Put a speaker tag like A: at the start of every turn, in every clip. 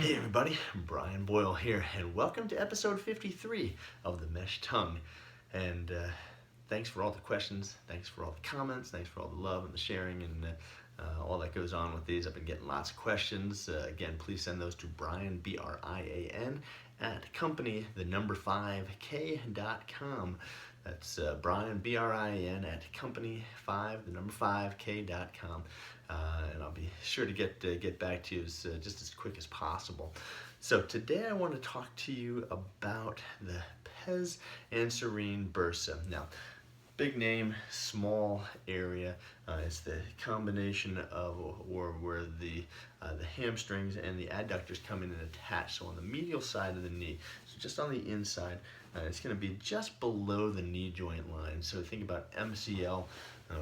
A: Hey everybody, Brian Boyle here, and welcome to episode 53 of The Mesh Tongue. And thanks for all the questions, thanks for all the comments, thanks for all the love and the sharing and all that goes on with these. I've been getting lots of questions. Again, please send those to Brian, B-R-I-A-N, at company, the number 5k.com. That's Brian, B-R-I-A-N, at company 5, the number 5k.com. And I'll be sure to get back to you just as quick as possible. So today I want to talk to you about the Pes Anserine Bursitis. Now, big name, small area. It's the combination of where the hamstrings and the adductors come in and attach. So on the medial side of the knee, so just on the inside, it's going to be just below the knee joint line. So think about MCL.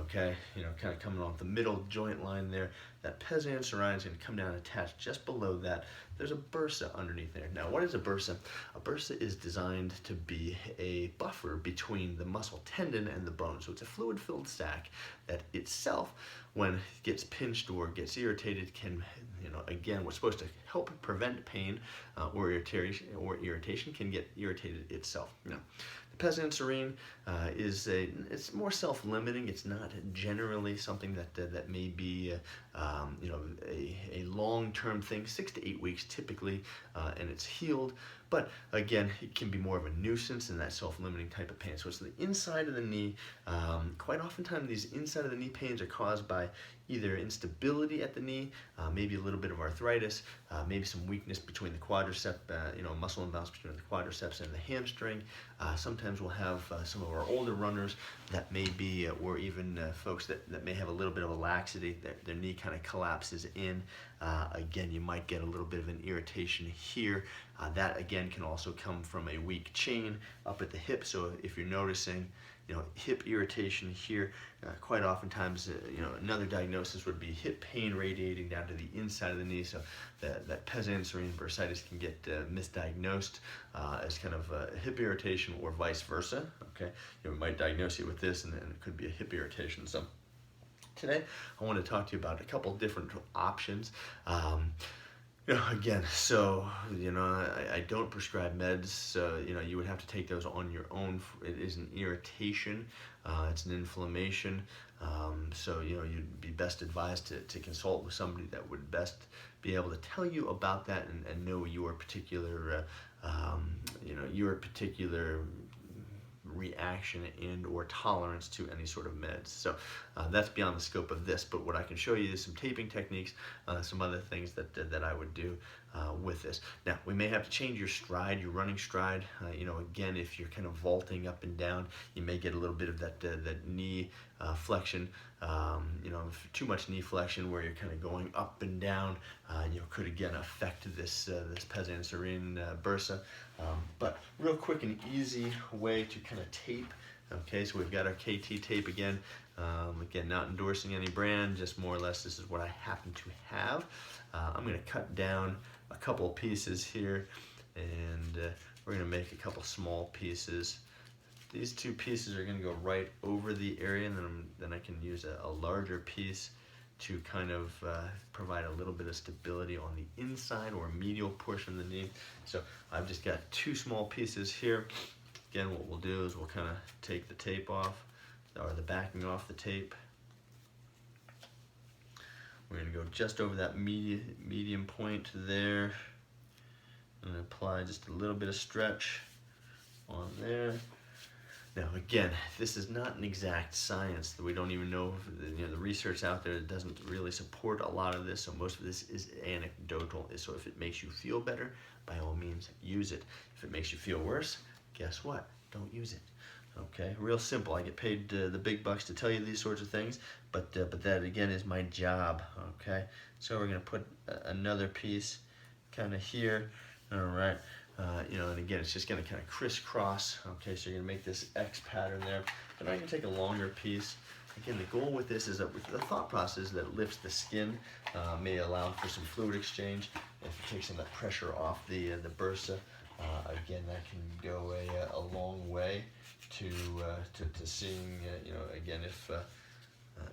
A: Okay, kind of coming off the middle joint line there. That Pes Anserine is going to come down and attach just below that. There's a bursa underneath there. Now, what is a bursa? A bursa is designed to be a buffer between the muscle tendon and the bone. So it's a fluid-filled sac that itself, when it gets pinched or gets irritated, can, again, what's supposed to help prevent pain or irritation can get irritated itself. Now, the Pes Anserine it's more self-limiting. It's not generally something that may be a long-term thing, 6 to 8 weeks typically, and it's healed. But again, it can be more of a nuisance in that self-limiting type of pain. So it's the inside of the knee. Quite oftentimes these inside of the knee pains are caused by either instability at the knee, maybe a little bit of arthritis, maybe some weakness between the quadricep, muscle imbalance between the quadriceps and the hamstring. Sometimes we'll have some of our older runners that may be, or even folks that may have a little bit of a laxity, their knee kind of collapses in. Again, you might get a little bit of an irritation here. That again can also come from a weak chain up at the hip. So if you're noticing, hip irritation here, quite oftentimes, another diagnosis would be hip pain radiating down to the inside of the knee. So that Pes Anserine Bursitis can get misdiagnosed as kind of a hip irritation or vice versa. Okay, we might diagnose you with this, and then it could be a hip irritation. So today I want to talk to you about a couple different options. Again, so, I don't prescribe meds, so, you would have to take those on your own. It is an irritation, it's an inflammation, so, you'd be best advised to consult with somebody that would best be able to tell you about that and know your particular, your particular reaction and or tolerance to any sort of meds. So that's beyond the scope of this, but what I can show you is some taping techniques, some other things that I would do with this. Now, we may have to change your stride, your running stride. Again, if you're kind of vaulting up and down, you may get a little bit of that knee flexion. Too much knee flexion where you're kind of going up and down, could again affect this Pes Anserine bursa. But real quick and easy way to kind of tape. Okay, so we've got our KT tape again. Again, not endorsing any brand, just more or less this is what I happen to have. I'm going to cut down a couple of pieces here, and we're going to make a couple small pieces. These two pieces are going to go right over the area, and then I can use a larger piece to kind of provide a little bit of stability on the inside or medial portion of the knee. So I've just got two small pieces here. Again, what we'll do is we'll kind of take the tape off, or the backing off the tape. We're going to go just over that medium point there, and apply just a little bit of stretch on there. Now, again, this is not an exact science. We don't even know, the research out there doesn't really support a lot of this, so most of this is anecdotal. So if it makes you feel better, by all means, use it. If it makes you feel worse, guess what? Don't use it. Okay, real simple. I get paid the big bucks to tell you these sorts of things, but that again is my job. Okay, so we're gonna put another piece kind of here. All right. And again, it's just going to kind of crisscross. Okay, so you're going to make this X pattern there. And I can take a longer piece. Again, the goal with this is that the thought process that it lifts the skin, may allow for some fluid exchange. If it takes some of that pressure off the bursa, again, that can go a long way to seeing, again,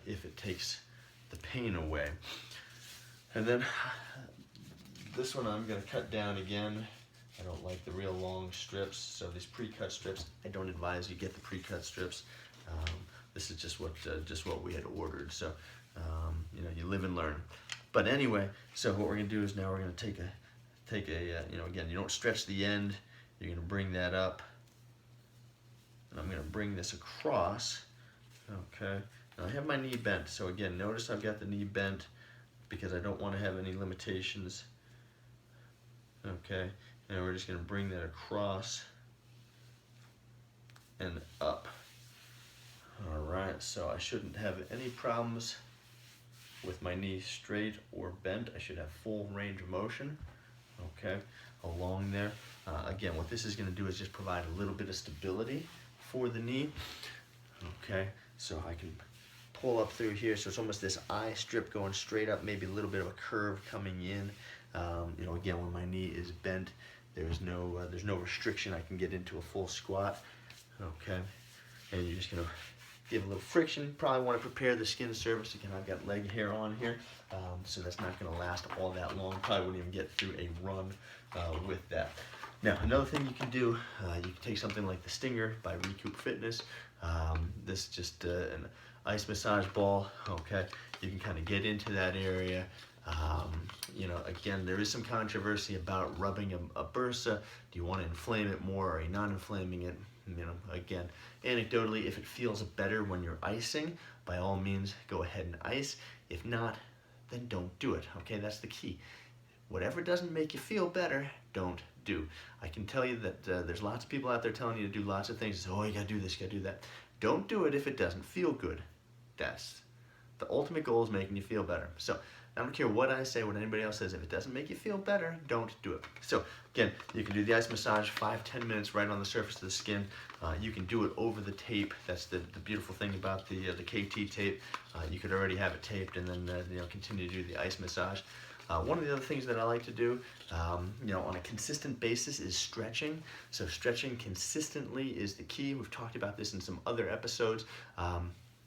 A: if it takes the pain away. And then this one I'm going to cut down again. I don't like the real long strips, so these pre-cut strips, I don't advise you get the pre-cut strips. This is just what we had ordered, so you know, you live and learn. But anyway, so what we're going to do is now we're going to take a you know, again, you don't stretch the end. You're going to bring that up, and I'm going to bring this across. Okay, now I have my knee bent, so again, notice I've got the knee bent because I don't want to have any limitations. Okay, and we're just going to bring that across and up. All right, so I shouldn't have any problems with my knee straight or bent. I should have full range of motion, okay, along there. Again, what this is going to do is just provide a little bit of stability for the knee. Okay, so I can pull up through here, so it's almost this eye strip going straight up, maybe a little bit of a curve coming in. You know, again, when my knee is bent, there's no restriction. I can get into a full squat. Okay, and you're just gonna give a little friction. Probably want to prepare the skin surface. Again, I've got leg hair on here, so that's not going to last all that long. Probably wouldn't even get through a run with that. Now, another thing you can do, you can take something like the Stinger by Recoup Fitness. This is just an ice massage ball. Okay, you can kind of get into that area. You know, again, there is some controversy about rubbing a bursa. Do you want to inflame it more, or are you not inflaming it? You know, again, anecdotally, if it feels better when you're icing, by all means, go ahead and ice. If not, then don't do it. Okay, that's the key. Whatever doesn't make you feel better, don't do. I can tell you that there's lots of people out there telling you to do lots of things. Oh, you gotta do this, you gotta do that. Don't do it if it doesn't feel good. That's the ultimate goal, is making you feel better. So I don't care what I say, what anybody else says. If it doesn't make you feel better, don't do it. So again, you can do the ice massage 5-10 minutes right on the surface of the skin. You can do it over the tape. That's the beautiful thing about the KT tape. You could already have it taped and then you know, continue to do the ice massage. One of the other things that I like to do, you know, on a consistent basis is stretching. So stretching consistently is the key. We've talked about this in some other episodes,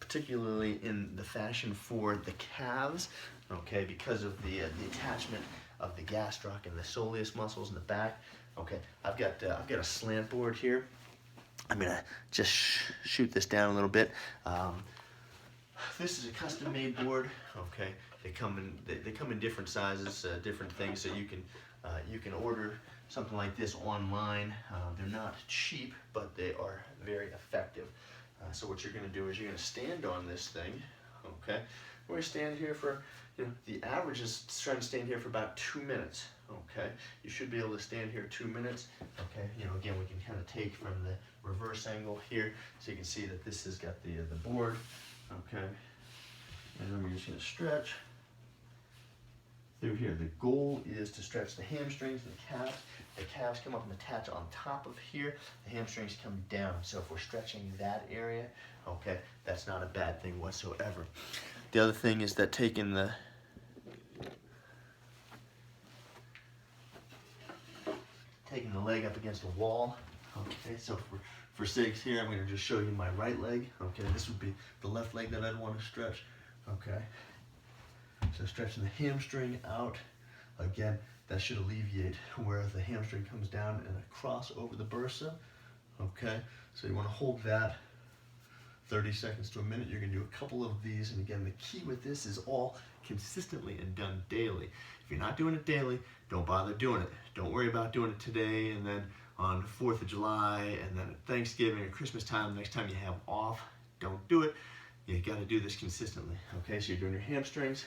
A: particularly in the fashion for the calves. Okay, because of the attachment of the gastroc and the soleus muscles in the back. Okay, I've got a slant board here. I'm gonna just shoot this down a little bit. This is a custom-made board. Okay, they come in different sizes, different things. So you can order something like this online. They're not cheap, but they are very effective. So what you're gonna do is you're gonna stand on this thing. Okay, we're gonna stand here for, you know, the average is trying to stand here for about 2 minutes. Okay, you should be able to stand here 2 minutes. Okay, you know, again, we can kind of take from the reverse angle here, so you can see that this has got the board. Okay, and then we're just going to stretch through here. The goal is to stretch the hamstrings and the calves. The calves come up and attach on top of here. The hamstrings come down. So if we're stretching that area, okay, that's not a bad thing whatsoever. The other thing is that taking the leg up against the wall. Okay, so for sakes here, I'm going to just show you my right leg. Okay, this would be the left leg that I'd want to stretch. Okay, so stretching the hamstring out. Again, that should alleviate where the hamstring comes down and across over the bursa. Okay, so you want to hold that 30 seconds to a minute. You're going to do a couple of these, and again, the key with this is all consistently and done daily. If you're not doing it daily, don't bother doing it. Don't worry about doing it today and then on 4th of July and then at Thanksgiving or Christmas time, next time you have off. Don't do it. You got to do this consistently. Okay, so you're doing your hamstrings.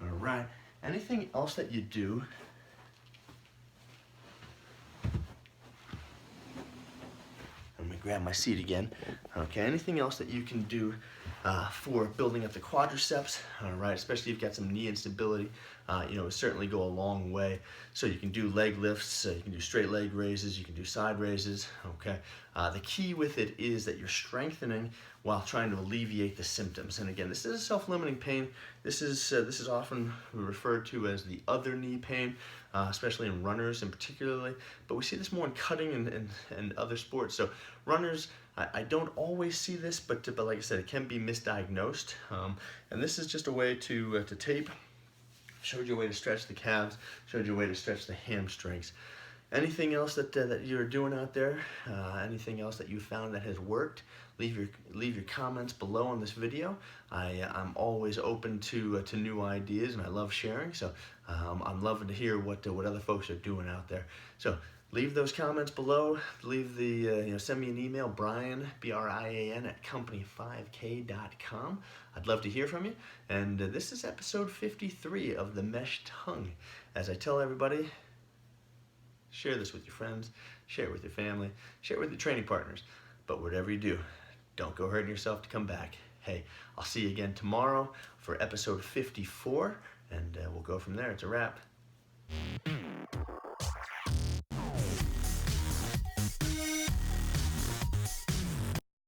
A: All right. Anything else that you do, let me grab my seat again. Okay, anything else that you can do for building up the quadriceps, all right, especially if you've got some knee instability, you know, certainly go a long way. So you can do leg lifts, you can do straight leg raises, you can do side raises, okay. The key with it is that you're strengthening while trying to alleviate the symptoms. And again, this is a self-limiting pain. This is often referred to as the other knee pain, especially in runners and particularly, but we see this more in cutting and other sports. So runners, I don't always see this, but like I said, it can be misdiagnosed. And this is just a way to tape Showed you a way to stretch the calves, showed you a way to stretch the hamstrings. Anything else that you're doing out there? Anything else that you found that has worked? Leave your comments below on this video. I'm always open to new ideas, and I love sharing. So I'm loving to hear what other folks are doing out there. So leave those comments below. Leave send me an email, Brian BRIAN at company5k.com. I'd love to hear from you. And this is episode 53 of the Mesh Tongue. As I tell everybody, share this with your friends, share it with your family, share it with your training partners. But whatever you do, don't go hurting yourself to come back. Hey, I'll see you again tomorrow for episode 54, and we'll go from there. It's a wrap.